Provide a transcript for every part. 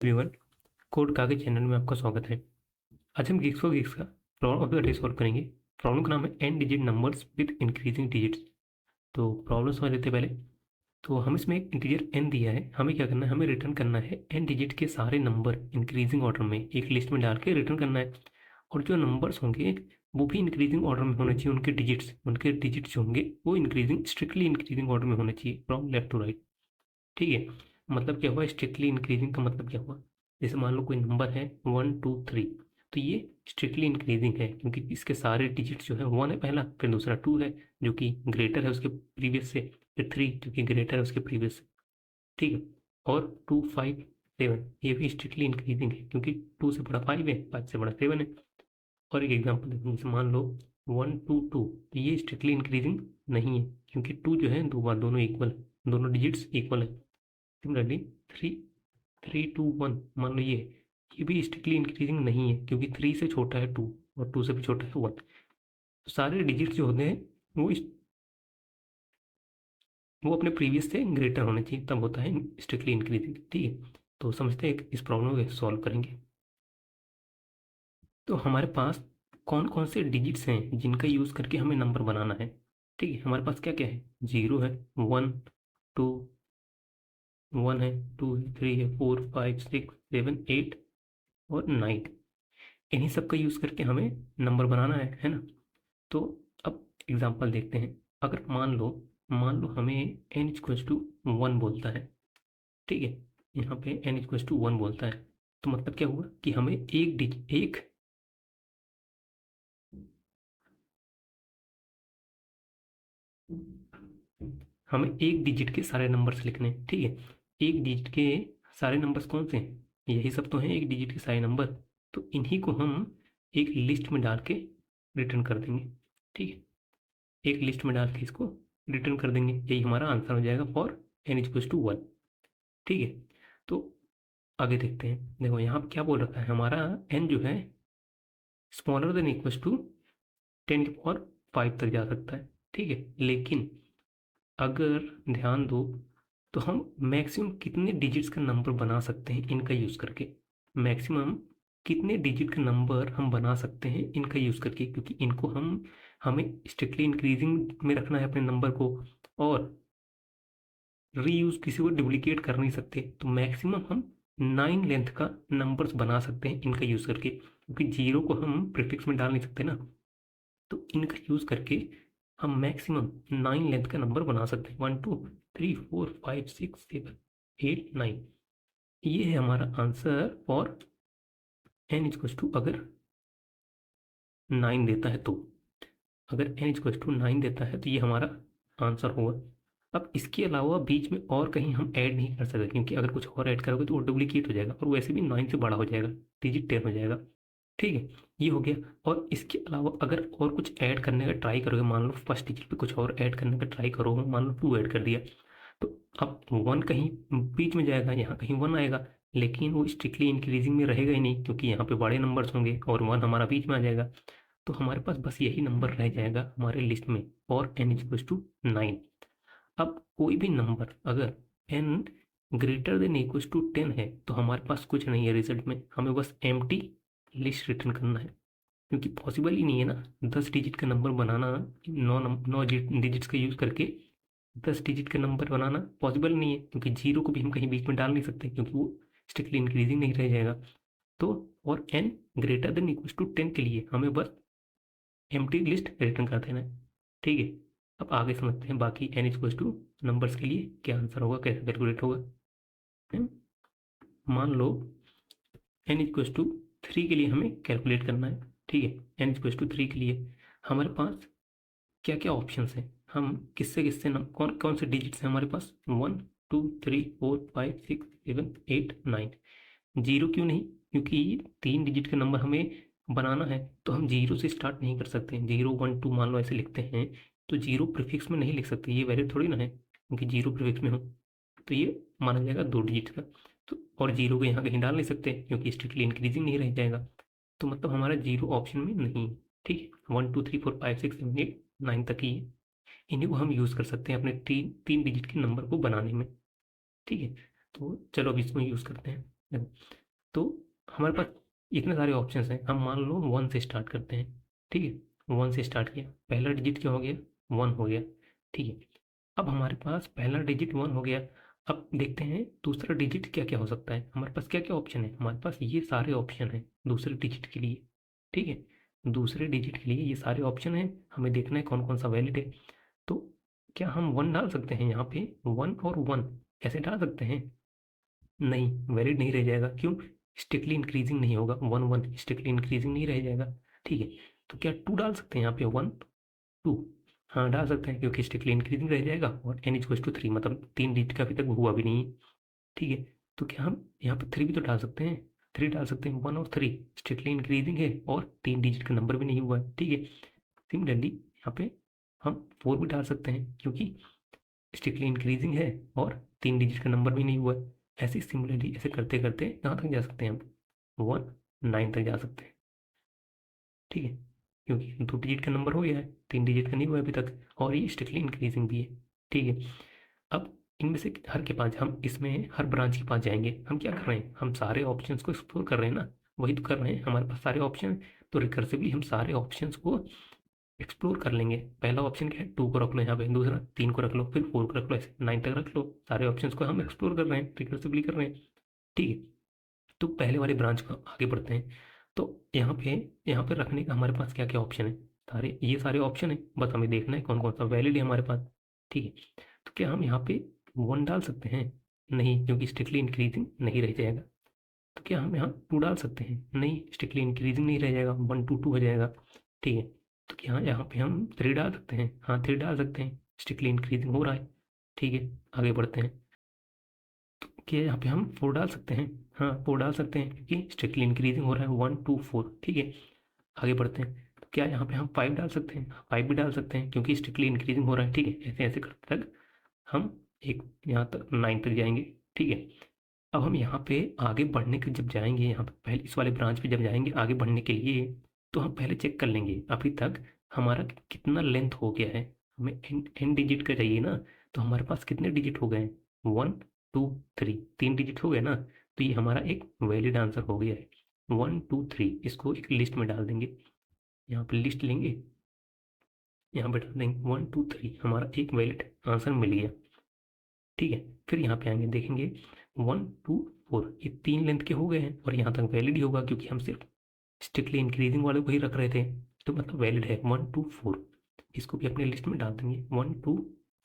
Everyone, code कागज channel में आपका स्वागत है। आज हम गिग्स फॉर गिग्स का problem of the day solve करेंगे। प्रॉब्लम का नाम है n digit numbers with increasing digits. तो प्रॉब्लम समझ लेते हैं पहले। तो हम इसमें एक इंटीजर n दिया है, हमें क्या करना है, हमें रिटर्न करना है n डिजिट के सारे नंबर इंक्रीजिंग ऑर्डर में एक लिस्ट में डाल के रिटर्न करना है। और जो नंबर्स होंगे वो भी इंक्रीजिंग ऑर्डर में होने चाहिए, उनके डिजिट्स जो होंगे वो इंक्रीजिंग स्ट्रिक्टली इंक्रीजिंग ऑर्डर में होने चाहिए फ्रॉम लेफ्ट टू राइट। ठीक है, मतलब क्या हुआ, स्ट्रिक्टली इंक्रीजिंग का मतलब क्या हुआ, जैसे मान लो कोई नंबर है 1 2 3, तो ये स्ट्रिक्टली इंक्रीजिंग है क्योंकि इसके सारे डिजिट्स जो है 1 है पहला, फिर दूसरा 2 है जो कि ग्रेटर है उसके प्रीवियस से, फिर 3 जो कि ग्रेटर है उसके प्रीवियस से। ठीक है, और 2 5 7 ये भी स्ट्रिक्टली इंक्रीजिंग है क्योंकि 2 से बड़ा 5 है, 5 से बड़ा 7 है। और एक एग्जाम्पल देखो, जैसे मान लो 1 2 2, तो ये स्ट्रिक्टली इंक्रीजिंग नहीं है क्योंकि 2 जो है दो बार दोनों इक्वल, दोनों डिजिट्स इक्वल है। सिमिलरली 3 3 2 1, मान लो ये भी स्ट्रिक्टली इंक्रीजिंग नहीं है क्योंकि 3 से छोटा है 2 और 2 से भी छोटा है 1। तो सारे डिजिट्स जो होते हैं वो वो अपने प्रीवियस से ग्रेटर होने चाहिए, तब होता है स्ट्रिक्टली इंक्रीजिंग। ठीक है, तो समझते हैं इस प्रॉब्लम को सॉल्व करेंगे। तो हमारे पास कौन कौन से डिजिट्स हैं जिनका यूज़ करके हमें नंबर बनाना है। ठीक है, हमारे पास क्या क्या है, 0 है, 1 2, 1 है, 2 है, 3 है, 4 5 6 7 8 और 9, इन्हीं सब का यूज़ करके हमें नंबर बनाना है ना। तो अब एग्जांपल देखते हैं। अगर मान लो हमें n इक्वल्स टू 1 बोलता है। ठीक है, यहाँ पे n इक्वल्स टू 1 बोलता है, तो मतलब क्या हुआ कि हमें एक डिजिट के सारे नंबर्स लिखने हैं। ठीक है, एक डिजिट के सारे नंबर्स कौन से हैं, यही सब तो हैं एक डिजिट के सारे नंबर। तो इन्हीं को हम एक लिस्ट में डाल के रिटर्न कर देंगे। ठीक है, एक लिस्ट में डाल के इसको रिटर्न कर देंगे, यही हमारा आंसर हो जाएगा फॉर n इक्वल्स टू 1। ठीक है, तो आगे देखते हैं। देखो यहाँ पे क्या बोल रखा है, हमारा n जो है स्मॉलर देन इक्वल्स टू 10 की पावर 5 तक जा सकता है। ठीक है, लेकिन अगर ध्यान दो तो हम मैक्सिमम कितने डिजिट्स का नंबर बना सकते हैं इनका यूज़ करके, मैक्सिमम कितने डिजिट का नंबर हम बना सकते हैं इनका यूज़ करके, क्योंकि इनको हमें स्ट्रिक्टली इंक्रीजिंग में रखना है अपने नंबर को, और रीयूज किसी को डुप्लीकेट कर नहीं सकते। तो मैक्सिमम हम 9 लेंथ का नंबर्स बना सकते हैं इनका यूज़ करके, क्योंकि जीरो को हम प्रीफिक्स में डाल नहीं सकते ना। तो इनका यूज़ करके हम मैक्सिमम 9 लेंथ का नंबर बना सकते हैं, 1 2 3 4 5 6 7 8 9। ये है हमारा आंसर और n इक्वल्स टू अगर 9 देता है तो, अगर n इक्वल्स टू 9 देता है तो ये हमारा आंसर होगा। अब इसके अलावा बीच में और कहीं हम ऐड नहीं कर सकते, क्योंकि अगर कुछ और ऐड करोगे तो वो डुप्लीकेट हो जाएगा और वैसे भी 9 से बड़ा हो जाएगा, डिजिट 10 हो जाएगा। ठीक है, ये हो गया। और इसके अलावा अगर और कुछ ऐड करने का ट्राई करोगे, मान लो फर्स्ट डिजिट पे कुछ और ऐड करने का ट्राई करो, मान लो 2 ऐड कर दिया, तो अब 1 कहीं बीच में जाएगा, यहाँ कहीं 1 आएगा, लेकिन वो स्ट्रिक्टली इंक्रीजिंग में रहेगा ही नहीं क्योंकि यहाँ पे बड़े नंबर्स होंगे और 1 हमारा बीच में आ जाएगा। तो हमारे पास बस यही नंबर रह जाएगा हमारे लिस्ट में, और n इक्वल्स टू 9। अब कोई भी नंबर अगर n greater than equals to 10 है तो हमारे पास कुछ नहीं है रिजल्ट में, हमें बस एम्प्टी लिस्ट रिटर्न करना है, क्योंकि पॉसिबल ही नहीं है ना 10 डिजिट का नंबर बनाना, नौ डिजिट्स का यूज़ करके 10 डिजिट का नंबर बनाना पॉसिबल नहीं है, क्योंकि जीरो को भी हम कहीं बीच में डाल नहीं सकते क्योंकि वो स्ट्रिक्टली इंक्रीजिंग नहीं रह जाएगा। तो और n greater than equals to 10 के लिए हमें बस एम्प्टी लिस्ट रिटर्न कर देना है। ठीक है, अब आगे समझते हैं बाकी n इक्वल्स टू नंबर्स के लिए क्या आंसर होगा, कैसे कैलकुलेट होगा। है? मान लो n इक्वल्स टू 3 के लिए हमें कैलकुलेट करना है। ठीक है, n इक्वल्स टू 3 के लिए हमारे पास क्या क्या ऑप्शंस हैं, हम किससे किससे कौन कौन से डिजिट्स हैं हमारे पास, 1 2 3 4 5 6 7 8 9। जीरो क्यों नहीं, क्योंकि 3 डिजिट का नंबर हमें बनाना है तो हम जीरो से स्टार्ट नहीं कर सकते, 0 1 2 मान लो ऐसे लिखते हैं तो जीरो प्रीफिक्स में नहीं लिख सकते, ये वैलिड थोड़ी ना है क्योंकि जीरो प्रीफिक्स में हो, तो ये माना जाएगा 2 डिजिट का। तो और जीरो को यहाँ कहीं डाल नहीं सकते क्योंकि स्ट्रिक्टली इंक्रीजिंग नहीं रह जाएगा, तो मतलब हमारा जीरो ऑप्शन में नहीं है। ठीक है, 1 2 3 4 5 6 7 8 9 तक ही है, इन्हीं को हम यूज़ कर सकते हैं अपने तीन तीन डिजिट के नंबर को बनाने में। ठीक है, तो चलो अब इसको यूज़ करते हैं। देखो, तो हमारे पास इतने सारे ऑप्शंस हैं। हम मान लो 1 से स्टार्ट करते हैं, ठीक है। 1 से स्टार्ट किया, पहला डिजिट क्या हो गया, 1 हो गया, ठीक है। अब हमारे पास पहला डिजिट 1 हो गया। अब देखते हैं दूसरा डिजिट क्या क्या हो सकता है। हमारे पास क्या क्या ऑप्शन है, हमारे पास ये सारे ऑप्शन हैं दूसरे डिजिट के लिए, ठीक है। दूसरे डिजिट के लिए ये सारे ऑप्शन हैं, हमें देखना है कौन कौन सा वैलिड है। तो क्या हम 1 डाल सकते हैं यहाँ पे, 1 और 1 ऐसे डाल सकते हैं? नहीं, वैलिड नहीं रह जाएगा। क्यों? स्ट्रिक्टली इंक्रीजिंग नहीं होगा। 1 1 स्ट्रिक्टली इंक्रीजिंग नहीं रह जाएगा, ठीक है। तो क्या 2 डाल सकते हैं यहाँ पे, 1 2? हाँ डाल सकते हैं, क्योंकि स्ट्रिक्टली इंक्रीजिंग रह जाएगा और n इक्वल्स टू 3, मतलब 3 डिजिट का अभी तक हुआ भी नहीं है, ठीक है। तो क्या हम यहाँ पे 3 भी तो डाल सकते हैं, 3 डाल सकते हैं। 1 और 3 स्ट्रिक्टली इंक्रीजिंग है और 3 डिजिट का नंबर भी नहीं हुआ है, ठीक है। सिमिलरली यहाँ पे हम 4 भी डाल सकते हैं, क्योंकि स्ट्रिक्टली इंक्रीजिंग है और 3 डिजिट का नंबर भी नहीं हुआ है। ऐसे सिमिलरली ऐसे करते करते कहाँ तक जा सकते हैं हम, 1 9 तक जा सकते हैं, ठीक है। क्योंकि 2 डिजिट का नंबर हो गया है, 3 डिजिट का नहीं हुआ है अभी तक, और ये स्ट्रिक्टली इंक्रीजिंग भी है, ठीक है। अब इनमें से हर के पास, हम इसमें हर ब्रांच के पास जाएंगे। हम क्या कर रहे हैं, हम सारे ऑप्शंस को एक्सप्लोर कर रहे हैं ना, वही तो कर रहे हैं। हमारे पास सारे ऑप्शन, तो रिकर्सिवली हम सारे ऑप्शंस को एक्सप्लोर कर लेंगे। पहला ऑप्शन क्या है, 2 को रख लो यहाँ पे, दूसरा 3 को रख लो, फिर 4 को रख लो, ऐसे 9 तक रख लो। सारे ऑप्शंस को हम एक्सप्लोर कर रहे हैं, रिकर्सिवली कर रहे हैं, ठीक है। तो पहले वाले ब्रांच को आगे बढ़ते हैं। तो यहाँ पे रखने का हमारे पास क्या क्या ऑप्शन है, ये सारे ऑप्शन है, बस हमें देखना है कौन कौन सा वैलिड है हमारे पास, ठीक है। तो क्या हम यहाँ पे 1 डाल सकते हैं? नहीं, क्योंकि स्ट्रिक्टली इंक्रीजिंग नहीं रह जाएगा। तो क्या हम यहाँ 2 डाल सकते हैं? नहीं, स्ट्रिक्टली इंक्रीजिंग नहीं रह जाएगा, 1 2 2 हो जाएगा, ठीक है। तो क्या यहाँ पे हम 3 डाल सकते हैं? हाँ 3 डाल सकते हैं, स्ट्रिक्टली इंक्रीजिंग हो रहा है, ठीक है। आगे बढ़ते हैं। तो क्या यहाँ पे हम 4 डाल सकते हैं? हाँ 4 डाल सकते हैं, क्योंकि स्ट्रिक्टली इंक्रीजिंग हो रहा है, 1 2 4, ठीक है। आगे बढ़ते हैं। तो क्या यहाँ पे हम 5 डाल सकते हैं? 5 भी डाल सकते हैं, क्योंकि स्ट्रिक्टली इंक्रीजिंग हो रहा है, ठीक है। ऐसे ऐसे करते तक हम एक यहाँ तक 9 तक जाएंगे, ठीक है। अब हम यहाँ पे आगे बढ़ने के जब जाएंगे, यहाँ पे पहले इस वाले ब्रांच पे जब जाएंगे आगे बढ़ने के लिए, तो हम पहले चेक कर लेंगे अभी तक हमारा कितना लेंथ हो गया है। हमें एन डिजिट का चाहिए ना, तो हमारे पास कितने डिजिट हो गए हैं, 1 2 3, 3 डिजिट हो गए ना। तो ये हमारा एक वैलिड आंसर हो गया है, 1 2 3। इसको एक लिस्ट में डाल देंगे, यहाँ पे लिस्ट लेंगे, यहाँ पे डाल देंगे 1 2 3, हमारा एक वैलिड आंसर मिल गया, ठीक है। फिर यहाँ पे आएंगे, देखेंगे 1 2 4, ये 3 लेंथ के हो गए हैं और यहाँ तक वैलिड ही होगा, क्योंकि हम सिर्फ स्ट्रिक्टली इंक्रीजिंग वाले को ही रख रहे थे, तो मतलब वैलिड है 1 2 4। इसको भी अपने लिस्ट में डाल देंगे 1 2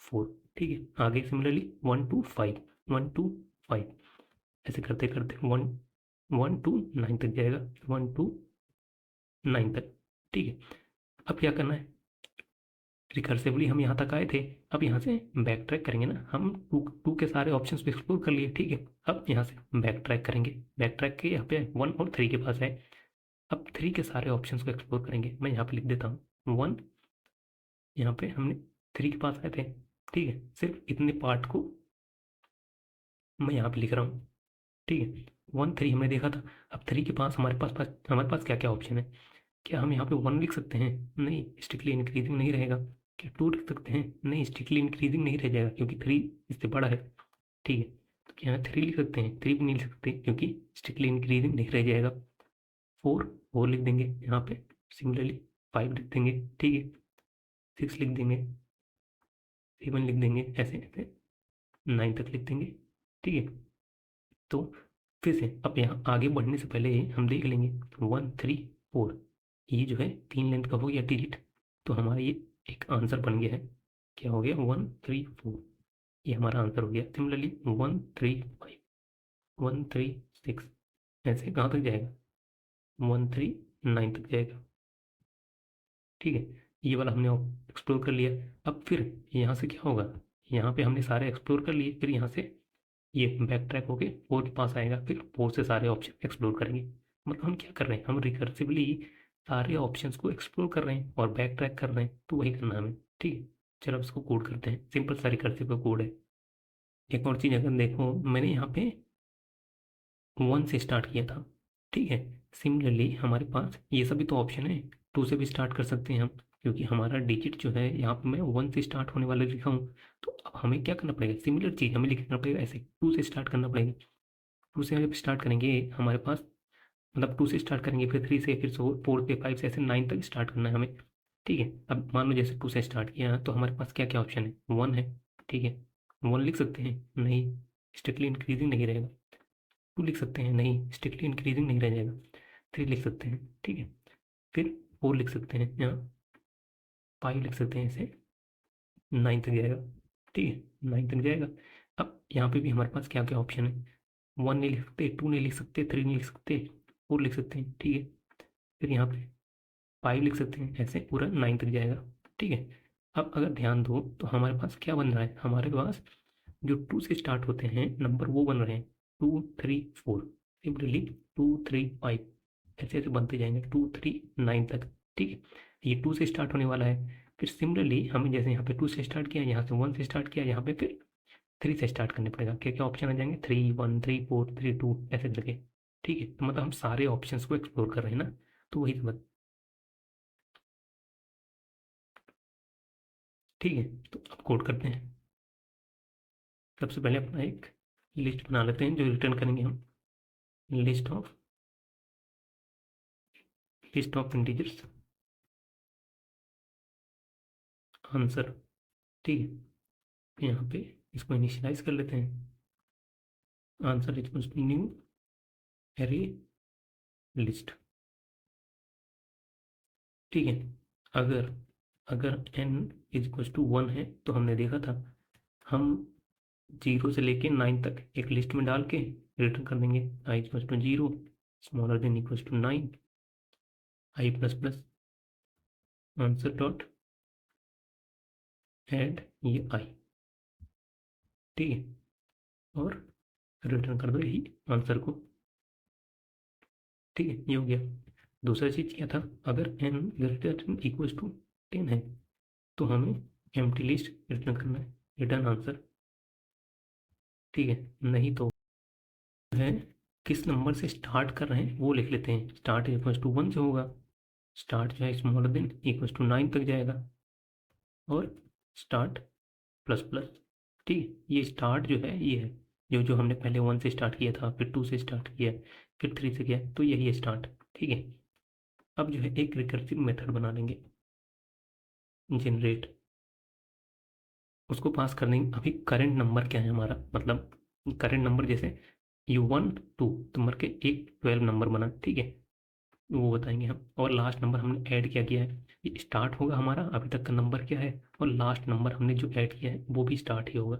4, ठीक है। आगे सिमिलरली 1 2 5, 1 2 5, ऐसे करते करते 1 1 2 9 तक जाएगा, 1 2 9 तक, ठीक है। अब क्या करना है, रिकर्सिवली हम यहाँ तक आए थे, अब यहाँ से बैक ट्रैक करेंगे ना। हम टू के सारे ऑप्शंस को एक्सप्लोर कर लिए, ठीक है। अब यहाँ से बैक ट्रैक करेंगे, बैक ट्रैक के यहाँ पे 1 और 3 के पास है। अब 3 के सारे ऑप्शंस को एक्सप्लोर करेंगे। मैं यहाँ पे लिख देता हूँ 1, यहाँ पे हमने 3 के पास आए थे, ठीक है। सिर्फ इतने पार्ट को मैं यहाँ पे लिख रहा हूँ, ठीक है। 1 3 हमने देखा था। अब 3 के पास हमारे पास क्या क्या ऑप्शन है। क्या हम यहाँ पे 1 लिख सकते हैं? नहीं, स्ट्रिक्टली इंक्रीजिंग नहीं रहेगा। क्या 2 लिख सकते हैं? नहीं, स्ट्रिक्टली इंक्रीजिंग नहीं रह जाएगा, क्योंकि 3 इससे बड़ा है, ठीक है। तो क्या यहाँ 3 लिख सकते हैं? 3 भी नहीं लिख सकते, क्योंकि स्ट्रिक्टली इंक्रीजिंग नहीं रह जाएगा। 4 लिख देंगे यहाँ पे, सिमिलरली 5 लिख देंगे, ठीक है। 6 लिख देंगे, 7 लिख देंगे, ऐसे ऐसे 9 तक लिख देंगे, ठीक है। तो फिर से अब यहाँ आगे बढ़ने से पहले हम देख लेंगे 1 3 4, ये जो है 3 लेंथ का हो गया डिजिट, तो हमारा ये एक आंसर बन गया है। क्या हो गया, 1 3 4, ये हमारा आंसर हो गया। सिमिलरली 1 3 5, 1 3 6, ऐसे कहाँ तक जाएगा, 1 3 9 तक जाएगा, ठीक है। ये वाला हमने एक्सप्लोर कर लिया। अब फिर यहाँ से क्या होगा, यहाँ पे हमने सारे एक्सप्लोर कर लिए, फिर यहाँ से ये बैक ट्रैक होके 4 के पास आएगा, फिर 4 से सारे ऑप्शन एक्सप्लोर करेंगे। मतलब हम क्या कर रहे हैं, हम रिकर्सिवली सारे ऑप्शंस को एक्सप्लोर कर रहे हैं और बैक ट्रैक कर रहे हैं, तो वही करना है हमें, ठीक है। चलो अब इसको कोड करते हैं, सिंपल सा रिकर्सिव का कोड है। एक और चीज़ अगर देखो, मैंने यहाँ पे 1 से स्टार्ट किया था, ठीक है। सिमिलरली हमारे पास ये सभी तो ऑप्शन है, 2 से भी स्टार्ट कर सकते हैं हम, क्योंकि हमारा डिजिट जो है यहाँ पे मैं 1 से स्टार्ट होने वाला लिखा हूँ। तो अब हमें क्या करना पड़ेगा, सिमिलर चीज़ हमें लिखना पड़ेगा, ऐसे 2 से स्टार्ट करना पड़ेगा। टू से जब स्टार्ट करेंगे हमारे पास, मतलब टू से स्टार्ट करेंगे, फिर थ्री से, फिर फोर से, फाइव से, ऐसे नाइन तक स्टार्ट करना है हमें। ठीक है, अब मान लो जैसे टू से स्टार्ट किया तो हमारे पास क्या क्या ऑप्शन है, वन है। ठीक है, वन लिख सकते हैं, नहीं स्ट्रिक्टली इंक्रीजिंग नहीं रहेगा। टू लिख सकते हैं, नहीं स्ट्रिक्टली इंक्रीजिंग नहीं रह जाएगा। थ्री लिख सकते हैं, ठीक है, फिर फोर लिख सकते हैं, यहाँ फाइव लिख सकते हैं, ऐसे नाइन तक जाएगा। ठीक है, नाइन तक जाएगा। अब यहाँ पे भी हमारे पास क्या क्या ऑप्शन है, वन नहीं लिख सकते, टू नहीं लिख सकते, थ्री नहीं लिख सकते, फोर लिख सकते हैं। ठीक है, फिर यहाँ पे फाइव लिख सकते हैं, ऐसे पूरा नाइन तक जाएगा। ठीक है, अब अगर ध्यान दो तो हमारे पास क्या बन रहा है, हमारे पास जो टू से स्टार्ट होते हैं नंबर वो बन रहे हैं two three four, similarly two three five, ऐसे ऐसे बनते जाएंगे टू थ्री नाइन तक। ठीक है, ये टू से स्टार्ट होने वाला है। फिर सिमिलरली हमें जैसे यहाँ पे टू से स्टार्ट किया, यहाँ से वन से स्टार्ट किया, यहाँ पे फिर थ्री से स्टार्ट करने पड़ेगा। क्या क्या ऑप्शन आ जाएंगे, three one, three four, three two, ऐसे करके। ठीक है, तो मतलब हम सारे ऑप्शंस को एक्सप्लोर कर रहे हैं ना, तो वही समझ। ठीक है, तो अब कोड करते हैं। सबसे पहले अपना एक लिस्ट बना लेते हैं जो रिटर्न करेंगे हम, list of, list of integers answer. ठीक है, यहाँ पे इसको इनिशियलाइज कर लेते हैं, answer equals to new array list. ठीक है, अगर अगर n is equals to one है तो हमने देखा था, हम जीरो से लेके नाइन तक एक लिस्ट में डाल के रिटर्न कर देंगे, i equals to zero smaller than equals to nine, i plus plus answer dot add ये आई। ठीक है, और रिटर्न कर दो यही आंसर को। ठीक है, ये हो गया। दूसरा चीज़ क्या था, अगर n greater than equals to ten है तो हमें एम्प्टी लिस्ट रिटर्न करना है, रिटर्न आंसर। ठीक है, नहीं तो है किस नंबर से स्टार्ट कर रहे हैं वो लिख लेते हैं, स्टार्ट इक्वल्स टू वन से होगा, स्टार्ट जो है smaller than equals to nine तक जाएगा, और स्टार्ट प्लस प्लस। ठीक है, ये स्टार्ट जो है ये है जो जो हमने पहले वन से स्टार्ट किया था, फिर टू से स्टार्ट किया, फिर थ्री से किया, तो यही है स्टार्ट। ठीक है, अब जो है एक रिकर्सिव मेथड बना लेंगे, जनरेट, उसको पास कर देंगे अभी करंट नंबर क्या है हमारा, मतलब करंट नंबर जैसे ये वन टू तो मर के एक 12 नंबर बना। ठीक है, वो बताएंगे हम, और लास्ट नंबर हमने ऐड क्या किया है, ये स्टार्ट होगा हमारा, अभी तक का नंबर क्या है, और लास्ट नंबर हमने जो ऐड किया है वो भी स्टार्ट ही होगा,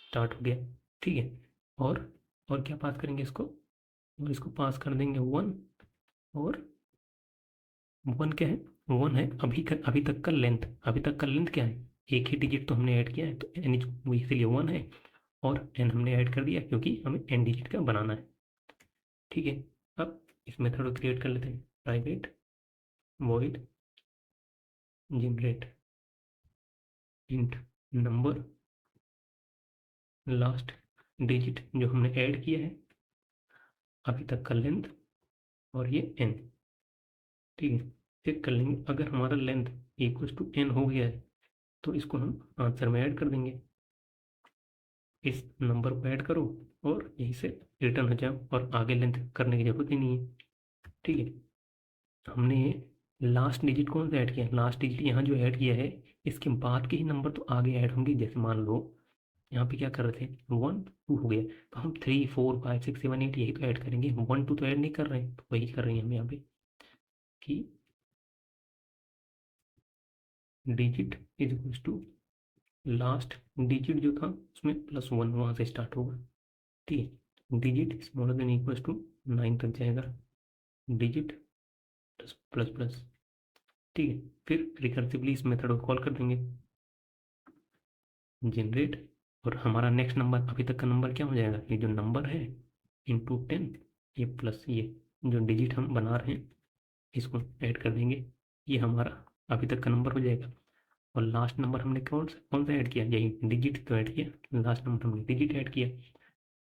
स्टार्ट हो गया। ठीक है, और और क्या पास करेंगे इसको, और इसको पास कर देंगे वन, और वन क्या है, वन है अभी तक का लेंथ, अभी तक का लेंथ क्या है, एक ही डिजिट तो हमने ऐड किया है, तो एन इसीलिए वन है, और एन हमने ऐड कर दिया क्योंकि हमें एन डिजिट का बनाना है। ठीक है, अब इस मेथड को क्रिएट कर लेते हैं, private void generate int number last digit जो हमने ऐड किया है, अभी तक का लेंथ, और ये एन। ठीक है, चेक कर लेंगे अगर हमारा लेंथ इक्वल टू एन हो गया है तो इसको हम आंसर में ऐड कर देंगे, इस नंबर को ऐड करो और यहीं से रिटर्न हो जाओ, और आगे लेंथ करने की जरूरत ही नहीं है। ठीक है, हमने लास्ट डिजिट कौन सा ऐड किया, लास्ट डिजिट यहाँ जो ऐड किया है, इसके बाद के ही नंबर तो आगे ऐड होंगे, जैसे मान लो यहाँ पे क्या कर रहे थे, वन टू हो गया, तो हम three four five six seven eight यही तो ऐड करेंगे, वन टू तो ऐड नहीं कर रहे हैं, तो वही कर रहे हैं हम यहाँ पे कि digit is equal to last digit जो था उसमें प्लस वन वहाँ से स्टार्ट होगा। ठीक है, digit smaller than equal to nine तक जाएगा, डिजिट प्लस प्लस प्लस। ठीक है, फिर रिकर्सिवली इस मेथड को कॉल कर देंगे, जनरेट, और हमारा नेक्स्ट नंबर अभी तक का नंबर क्या हो जाएगा, ये जो नंबर है इंटू टेन, ये प्लस ये जो डिजिट हम बना रहे हैं इसको ऐड कर देंगे, ये हमारा अभी तक का नंबर हो जाएगा। और लास्ट नंबर हमने कौन सा ऐड किया, यही डिजिट तो ऐड किया, लास्ट नंबर हमने डिजिट ऐड किया,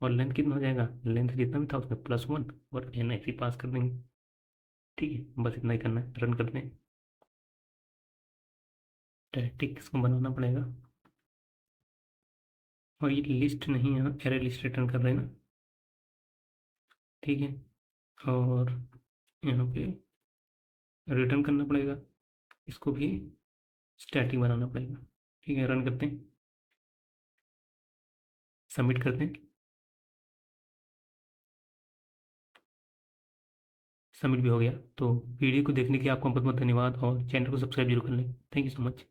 और लेंथ कितना हो जाएगा, लेंथ जितना भी था उसमें प्लस वन, और एन ऐसे ही पास कर देंगे। ठीक है, बस इतना ही करना है, रन करते हैं, स्टैटिक इसको बनाना पड़ेगा, और ये लिस्ट नहीं, यहाँ एरे लिस्ट रिटर्न कर रहे हैं ना, ठीक है। और यहाँ पे रिटर्न करना पड़ेगा, इसको भी स्टैटिक बनाना पड़ेगा, ठीक है। रन करते हैं, सबमिट करते हैं, सबमिट भी हो गया। तो वीडियो को देखने के लिए आपको बहुत बहुत धन्यवाद, और चैनल को सब्सक्राइब जरूर कर लें। Thank you so much.